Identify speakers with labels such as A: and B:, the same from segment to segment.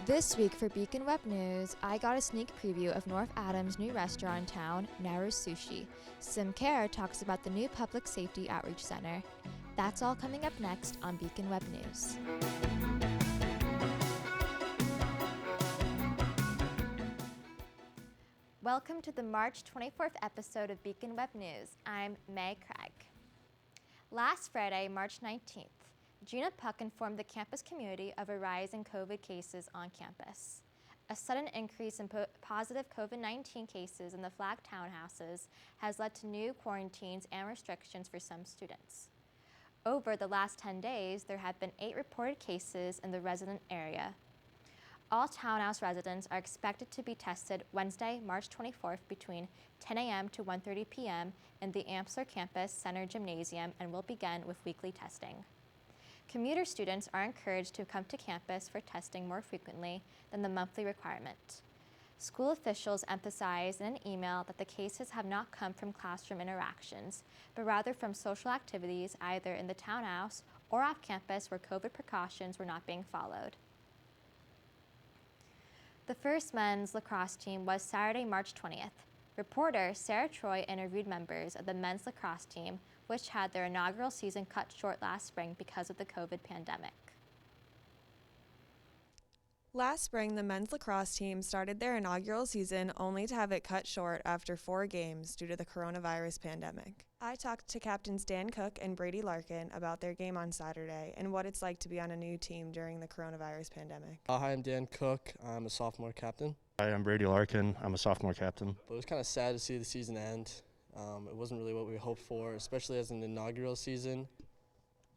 A: This week for Beacon Web News, I got a sneak preview of North Adams' new restaurant in town, Nara Sushi. Sym Kehr talks about the new Public Safety Outreach Center. That's all coming up next on Beacon Web News. Welcome to the March 24th episode of Beacon Web News. I'm May Craig. Last Friday, March 19th, Gina Puck informed the campus community of a rise in COVID cases on campus. A sudden increase in positive COVID-19 cases in the flag townhouses has led to new quarantines and restrictions for some students. Over the last 10 days, there have been 8 reported cases in the resident area. All townhouse residents are expected to be tested Wednesday, March 24th between 10 a.m. to 1:30 p.m. in the Amsler Campus Center Gymnasium and will begin with weekly testing. Commuter students are encouraged to come to campus for testing more frequently than the monthly requirement. School officials emphasized in an email that the cases have not come from classroom interactions, but rather from social activities either in the townhouse or off campus where COVID precautions were not being followed. The first men's lacrosse team was Saturday, March 20th. Reporter Sarah Troy interviewed members of the men's lacrosse team, which had their inaugural season cut short last spring because of the COVID pandemic.
B: Last spring, the men's lacrosse team started their inaugural season only to have it cut short after 4 games due to the coronavirus pandemic. I talked to captains Dan Cook and Brady Larkin about their game on Saturday and what it's like to be on a new team during the coronavirus pandemic.
C: Hi, I'm Dan Cook. I'm a sophomore captain.
D: Hi, I'm Brady Larkin. I'm a sophomore captain.
C: But it was kind of sad to see the season end. It wasn't really what we hoped for, especially as an inaugural season.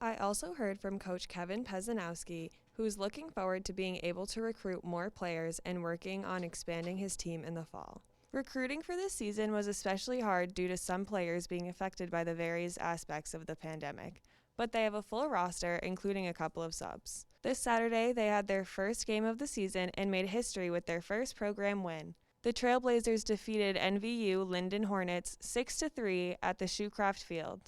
B: I also heard from Coach Kevin Pesanowski, who's looking forward to being able to recruit more players and working on expanding his team in the fall. Recruiting for this season was especially hard due to some players being affected by the various aspects of the pandemic, but they have a full roster, including a couple of subs. This Saturday, they had their first game of the season and made history with their first program win. The Trailblazers defeated NVU Linden Hornets 6-3 at the Shoecraft Field.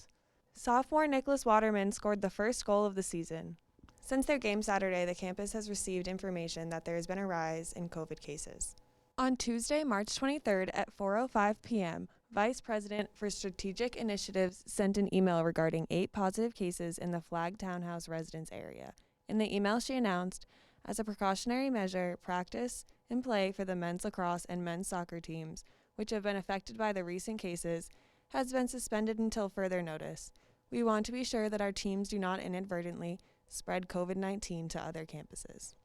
B: Sophomore Nicholas Waterman scored the first goal of the season. Since their game Saturday, the campus has received information that there has been a rise in COVID cases. On Tuesday, March 23rd at 4:05 p.m., Vice President for Strategic Initiatives sent an email regarding 8 positive cases in the Flag Townhouse residence area. In the email, she announced, as a precautionary measure, practice and play for the men's lacrosse and men's soccer teams, which have been affected by the recent cases, has been suspended until further notice. We want to be sure that our teams do not inadvertently spread COVID-19 to other campuses.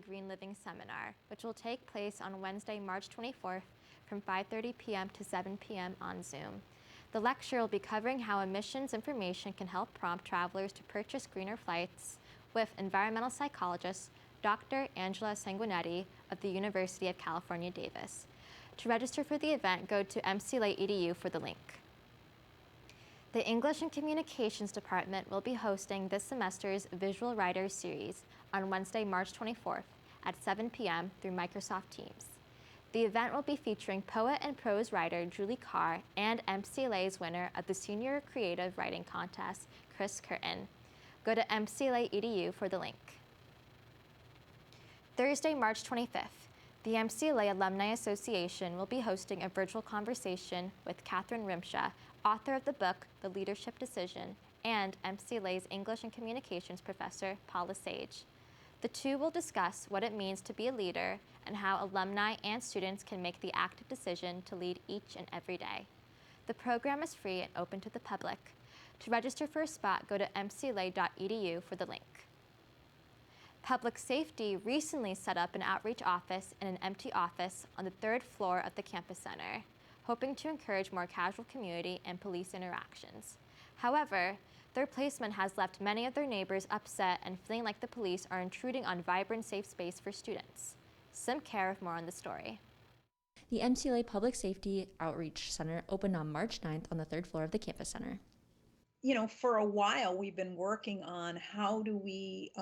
A: Green Living Seminar, which will take place on Wednesday, March 24th from 5:30 p.m. to 7 p.m. on Zoom. The lecture will be covering how emissions information can help prompt travelers to purchase greener flights with environmental psychologist Dr. Angela Sanguinetti of the University of California, Davis. To register for the event, go to MCLA edu for the link. The English and Communications Department will be hosting this semester's Visual Writers Series on Wednesday, March 24th at 7 p.m. through Microsoft Teams. The event will be featuring poet and prose writer Julie Carr and MCLA's winner of the Senior Creative Writing Contest, Chris Curtin. Go to MCLA edu for the link. Thursday, March 25th, the MCLA Alumni Association will be hosting a virtual conversation with Catherine Rimsha, author of the book The Leadership Decision, and MCLA's English and Communications professor, Paula Sage. The two will discuss what it means to be a leader and how alumni and students can make the active decision to lead each and every day. The program is free and open to the public. To register for a spot, go to mcla.edu for the link. Public Safety recently set up an outreach office in an empty office on the 3rd floor of the campus center, hoping to encourage more casual community and police interactions. However, their placement has left many of their neighbors upset and feeling like the police are intruding on vibrant, safe space for students. Sym Kehr with more on the story.
E: The MCLA Public Safety Outreach Center opened on March 9th on the 3rd floor of the campus center.
F: You know, for a while we've been working on how do we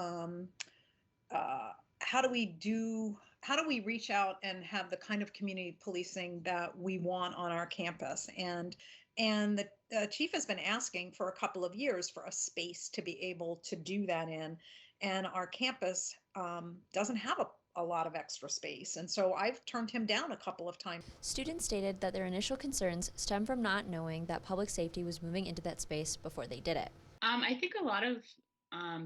F: reach out and have the kind of community policing that we want on our campus. And And the chief has been asking for a couple of years for a space to be able to do that in. And our campus doesn't have a lot of extra space. And so I've turned him down a couple of times.
E: Students stated that their initial concerns stem from not knowing that public safety was moving into that space before they did it.
G: I think a lot of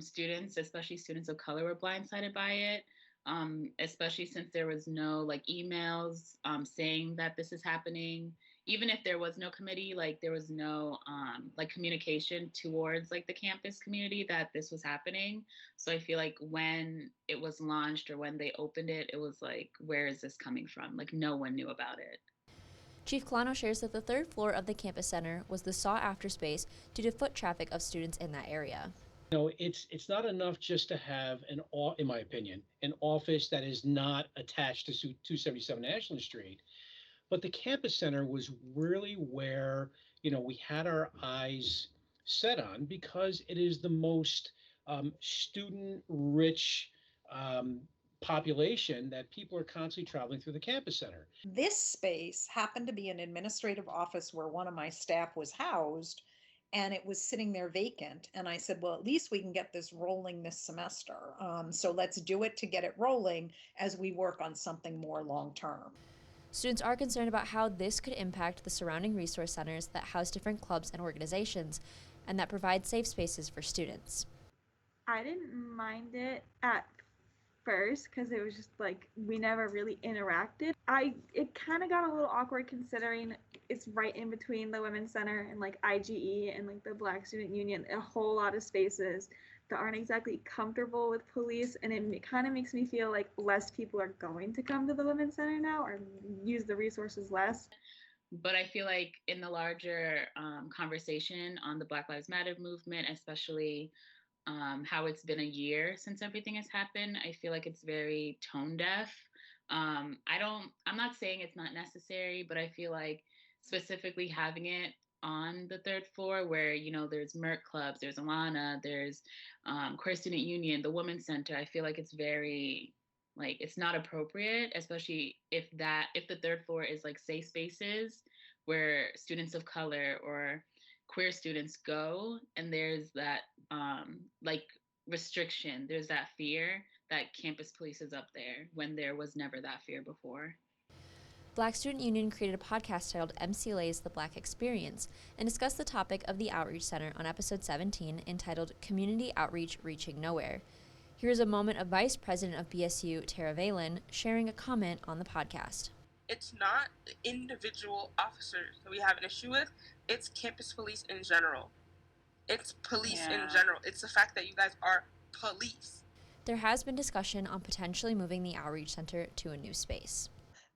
G: students, especially students of color, were blindsided by it, especially since there was no like emails saying that this is happening. Even if there was no committee, like there was no like communication towards like the campus community that this was happening. So I feel like when it was launched or when they opened it, it was like, where is this coming from? Like no one knew about it.
E: Chief Colano shares that the third floor of the campus center was the sought-after space due to foot traffic of students in that area.
H: It's not enough just to have in my opinion, an office that is not attached to 277 Ashland Street. But the campus center was really where, we had our eyes set on because it is the most student-rich population that people are constantly traveling through the campus center.
F: This space happened to be an administrative office where one of my staff was housed, and it was sitting there vacant. And I said, well, at least we can get this rolling this semester. So let's do it to get it rolling as we work on something more long-term.
E: Students are concerned about how this could impact the surrounding resource centers that house different clubs and organizations and that provide safe spaces for students.
I: I didn't mind it at first because it was just like we never really interacted. It kind of got a little awkward considering it's right in between the Women's Center and like IGE and like the Black Student Union, a whole lot of spaces that aren't exactly comfortable with police, and it kind of makes me feel like less people are going to come to the Women's Center now or use the resources less.
G: But I feel like in the larger conversation on the Black Lives Matter movement, especially how it's been a year since everything has happened, I feel like it's very tone deaf. I'm not saying it's not necessary, but I feel like specifically having it on the third floor where, there's Merck clubs, there's Alana, there's Queer Student Union, the Women's Center, I feel like it's very, like, it's not appropriate, especially if the third floor is like safe spaces where students of color or queer students go, and there's that like restriction, there's that fear that campus police is up there when there was never that fear before.
E: Black Student Union created a podcast titled MCLA's The Black Experience and discussed the topic of the Outreach Center on episode 17 entitled Community Outreach Reaching Nowhere. Here's a moment of Vice President of BSU, Tara Valen, sharing a comment on the podcast.
J: It's not the individual officers that we have an issue with, it's campus police in general. It's police in general. It's the fact that you guys are police.
E: There has been discussion on potentially moving the Outreach Center to a new space.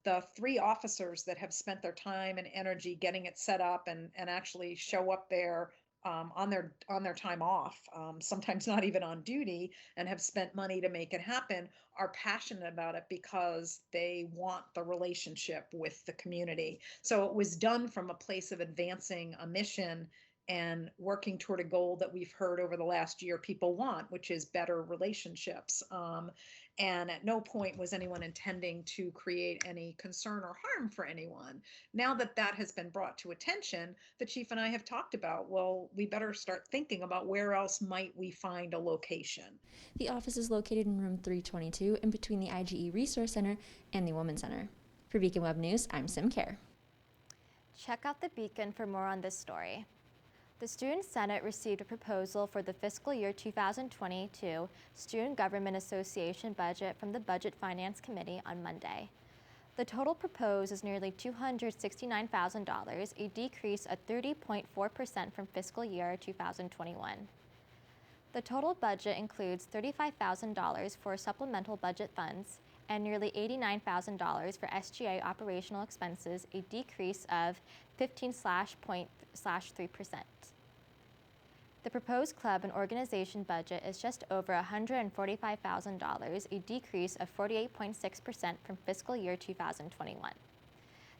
F: The 3 officers that have spent their time and energy getting it set up and actually show up there on their time off, sometimes not even on duty, and have spent money to make it happen, are passionate about it because they want the relationship with the community. So it was done from a place of advancing a mission and working toward a goal that we've heard over the last year people want, which is better relationships. And at no point was anyone intending to create any concern or harm for anyone. Now that that has been brought to attention, the chief and I have talked about, well, we better start thinking about where else might we find a location.
E: The office is located in room 322 in between the IGE Resource Center and the Women's Center. For Beacon Web News, I'm Sym Kehr.
A: Check out the Beacon for more on this story. The Student Senate received a proposal for the fiscal year 2022 Student Government Association budget from the Budget Finance Committee on Monday. The total proposed is nearly $269,000, a decrease of 30.4% from fiscal year 2021. The total budget includes $35,000 for supplemental budget funds and nearly $89,000 for SGA operational expenses, a decrease of 15.3%. The proposed club and organization budget is just over $145,000, a decrease of 48.6% from fiscal year 2021.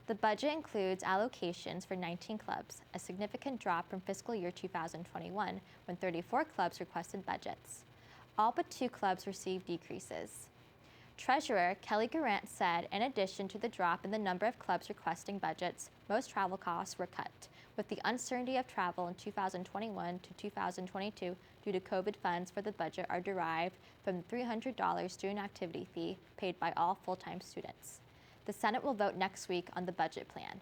A: The budget includes allocations for 19 clubs, a significant drop from fiscal year 2021 when 34 clubs requested budgets. All but 2 clubs received decreases. Treasurer Kelly Garant said in addition to the drop in the number of clubs requesting budgets, most travel costs were cut, With the uncertainty of travel in 2021 to 2022 due to COVID, funds for the budget are derived from the $300 student activity fee paid by all full-time students. The Senate will vote next week on the budget plan.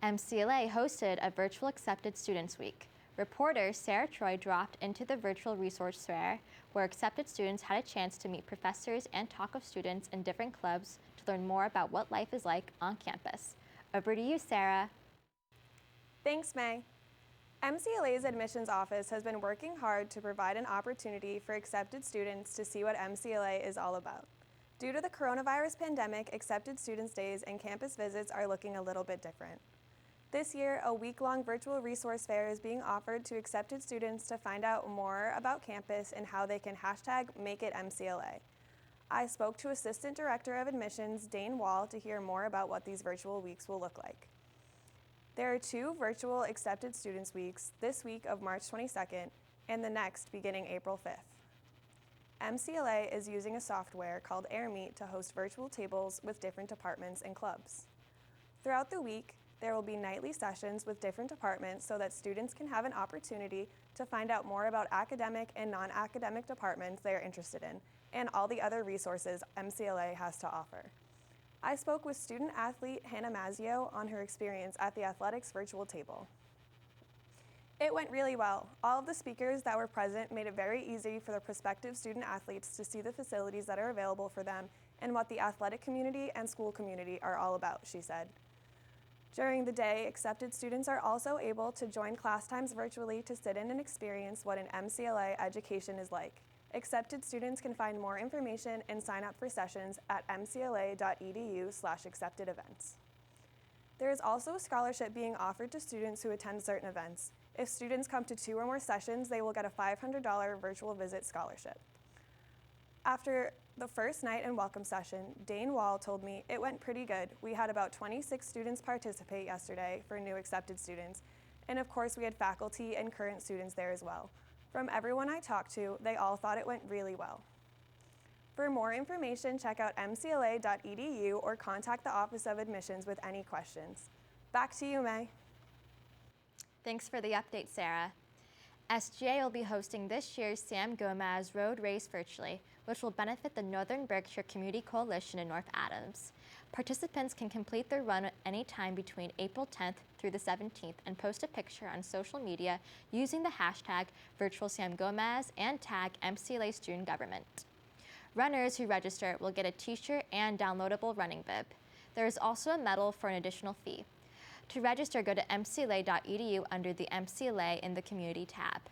A: MCLA hosted a virtual Accepted Students Week. Reporter Sarah Troy dropped into the virtual resource fair where accepted students had a chance to meet professors and talk with students in different clubs to learn more about what life is like on campus. Over to you, Sarah.
B: Thanks, May. MCLA's admissions office has been working hard to provide an opportunity for accepted students to see what MCLA is all about. Due to the coronavirus pandemic, accepted students' days and campus visits are looking a little bit different. This year, a week-long virtual resource fair is being offered to accepted students to find out more about campus and how they can #MakeItMCLA. I spoke to Assistant Director of Admissions, Dane Wall, to hear more about what these virtual weeks will look like. There are 2 virtual Accepted Students Weeks, this week of March 22nd and the next beginning April 5th. MCLA is using a software called AirMeet to host virtual tables with different departments and clubs. Throughout the week, there will be nightly sessions with different departments so that students can have an opportunity to find out more about academic and non-academic departments they are interested in and all the other resources MCLA has to offer. I spoke with student athlete Hannah Mazzio on her experience at the athletics virtual table. It went really well. All of the speakers that were present made it very easy for the prospective student athletes to see the facilities that are available for them and what the athletic community and school community are all about, she said. During the day, accepted students are also able to join class times virtually to sit in and experience what an MCLA education is like. Accepted students can find more information and sign up for sessions at mcla.edu/acceptedevents. There is also a scholarship being offered to students who attend certain events. If students come to 2 or more sessions, they will get a $500 virtual visit scholarship. After the first night and welcome session, Dane Wall told me it went pretty good. We had about 26 students participate yesterday for new accepted students, and of course we had faculty and current students there as well. From everyone I talked to, they all thought it went really well. For more information, check out mcla.edu or contact the Office of Admissions with any questions. Back to you, May.
A: Thanks for the update, Sarah. SGA will be hosting this year's Sam Gomez Road Race virtually, which will benefit the Northern Berkshire Community Coalition in North Adams. Participants can complete their run at any time between April 10th through the 17th and post a picture on social media using the hashtag #VirtualSamGomez and tag MCLA Student Government. Runners who register will get a t-shirt and downloadable running bib. There is also a medal for an additional fee. To register, go to mcla.edu under the MCLA in the Community tab.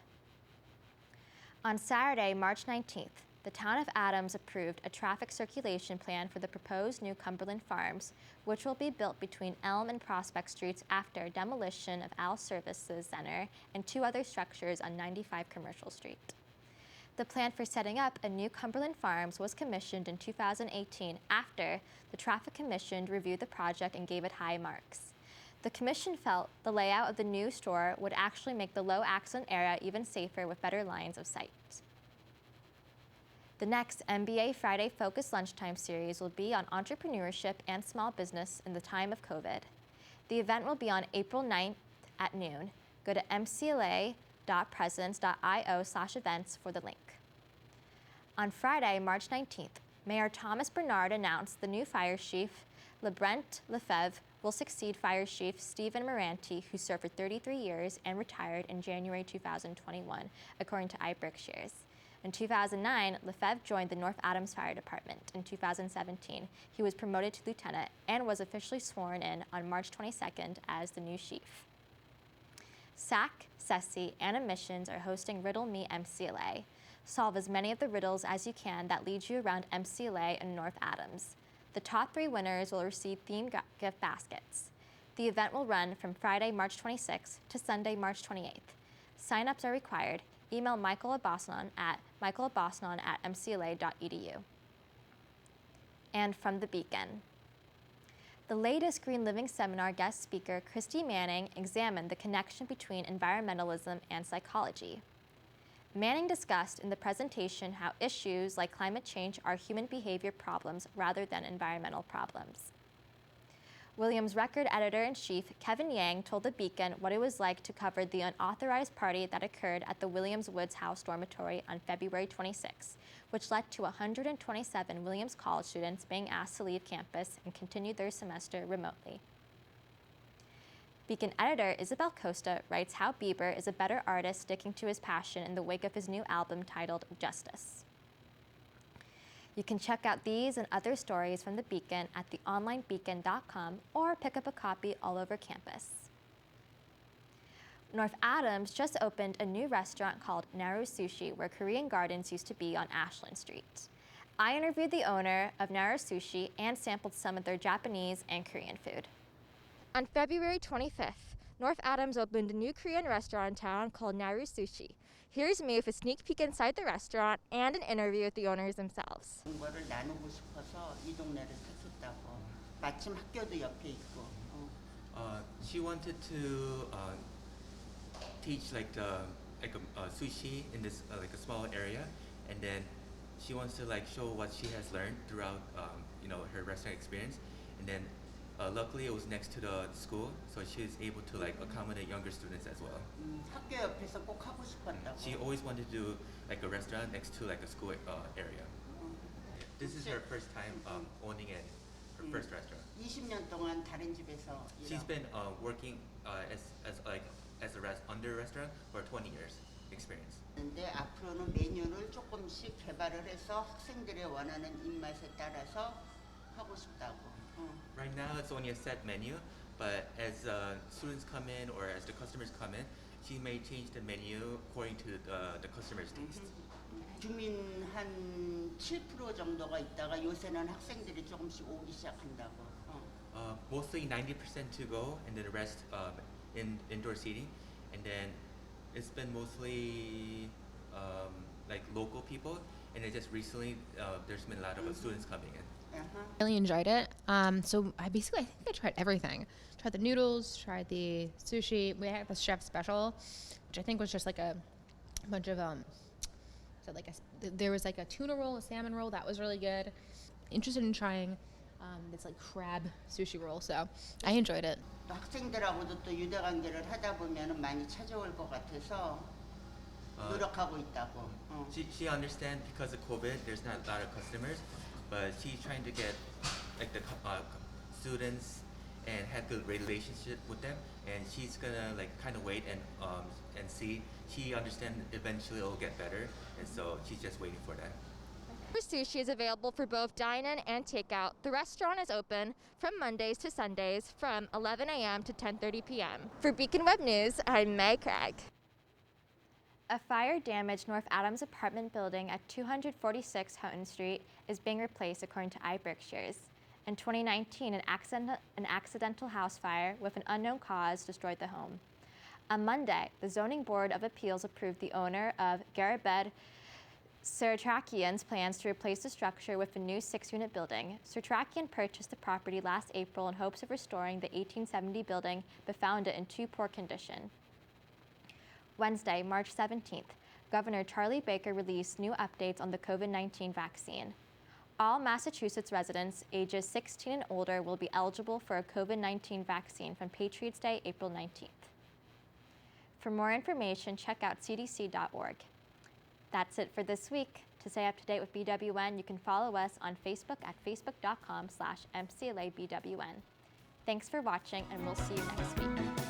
A: On Saturday, March 19th, the town of Adams approved a traffic circulation plan for the proposed new Cumberland Farms, which will be built between Elm and Prospect Streets after demolition of Al Services Center and 2 other structures on 95 Commercial Street. The plan for setting up a new Cumberland Farms was commissioned in 2018 after the Traffic Commission reviewed the project and gave it high marks. The commission felt the layout of the new store would actually make the low accident area even safer with better lines of sight. The next MBA Friday Focus Lunchtime series will be on entrepreneurship and small business in the time of COVID. The event will be on April 9th at noon. Go to mcla.presidents.io/events for the link. On Friday, March 19th, Mayor Thomas Bernard announced the new fire chief, LeBrent Lefebvre, will succeed Fire Chief Stephen Moranti, who served for 33 years and retired in January 2021, according to iBerkshires. In 2009, Lefebvre joined the North Adams Fire Department. In 2017, he was promoted to lieutenant and was officially sworn in on March 22nd as the new chief. SAC, SESI, and Admissions are hosting Riddle Me MCLA. Solve as many of the riddles as you can that lead you around MCLA and North Adams. The top 3 winners will receive themed gift baskets. The event will run from Friday, March 26th to Sunday, March 28th. Sign-ups are required. Email Michael Abosnon at michaelabosnon@mcla.edu. And from the Beacon. The latest Green Living Seminar guest speaker, Christy Manning, examined the connection between environmentalism and psychology. Manning discussed in the presentation how issues like climate change are human behavior problems rather than environmental problems. Williams record editor-in-chief Kevin Yang told the Beacon what it was like to cover the unauthorized party that occurred at the Williams Woods House dormitory on February 26, which led to 127 Williams College students being asked to leave campus and continue their semester remotely. Beacon editor Isabel Costa writes how Bieber is a better artist sticking to his passion in the wake of his new album titled Justice. You can check out these and other stories from the Beacon at theonlinebeacon.com or pick up a copy all over campus. North Adams just opened a new restaurant called Nara Sushi where Korean Gardens used to be on Ashland Street. I interviewed the owner of Nara Sushi and sampled some of their Japanese and Korean food. On February 25th, North Adams opened a new Korean restaurant in town called Nara Sushi. Here's me with a sneak peek inside the restaurant and an interview with the owners themselves.
K: 거를 나누고 싶어서 이 동네를 택했다고. 마침 학교도 옆에 있고.
L: She wanted to teach like a sushi in this like a small area, and then she wants to like show what she has learned throughout her restaurant experience, and then luckily it was next to the school, so she was able to like accommodate younger students as well.
K: 학교 옆에서 꼭 하고 싶었다고.
L: She always wanted to do like a restaurant next to like a school area. This is her first time owning her first restaurant.
K: 20년 동안 다른 집에서
L: She's been working under a restaurant for 20 years experience.
K: 근데 앞으로는 메뉴를 조금씩 개발을 해서 학생들의 원하는 입맛에 따라서 하고 싶다고.
L: Right now it's only a set menu, but as students come in or as the customers come in, she may change the menu according to the customer's taste.
K: 주민 한 7% 정도가 있다가 요새는 학생들이 조금씩 오기 시작한다고.
L: Mostly 90% to go, and then the rest in indoor seating, and then it's been mostly like local people, and then just recently there's been a lot of students coming in.
M: Really enjoyed it. So I think I tried everything. Tried the noodles, tried the sushi. We had the chef special, which I think was just like a bunch of there was like a tuna roll, a salmon roll that was really good. Interested in trying this like crab sushi roll, so I enjoyed it.
K: 또 학생들하고도 또 유대 관계를 하다 보면은 많이 찾아올 것 같아서 노력하고 있다고.
L: She understands because of COVID, there's not a lot of customers, but she's trying to get like the students and have good relationship with them, and she's gonna like kind of wait and see. She understands eventually it'll get better, and so she's just waiting for that.
A: Sushi is available for both dine-in and takeout. The restaurant is open from Mondays to Sundays from 11 a.m. to 10:30 p.m. For Beacon Web News, I'm Meg Craig. A fire damaged North Adams apartment building at 246 Houghton Street is being replaced according to iBerkshires. In 2019, an accidental house fire with an unknown cause destroyed the home. On Monday, the Zoning Board of Appeals approved the owner of Garabed Sertrakian's plans to replace the structure with a new 6-unit building. Sertrakian purchased the property last April in hopes of restoring the 1870 building, but found it in too poor condition. Wednesday, March 17th, Governor Charlie Baker released new updates on the COVID-19 vaccine. All Massachusetts residents ages 16 and older will be eligible for a COVID-19 vaccine from Patriots Day, April 19th. For more information, check out cdc.org. That's it for this week. To stay up to date with BWN, you can follow us on Facebook at facebook.com/MCLABWN. Thanks for watching, and we'll see you next week.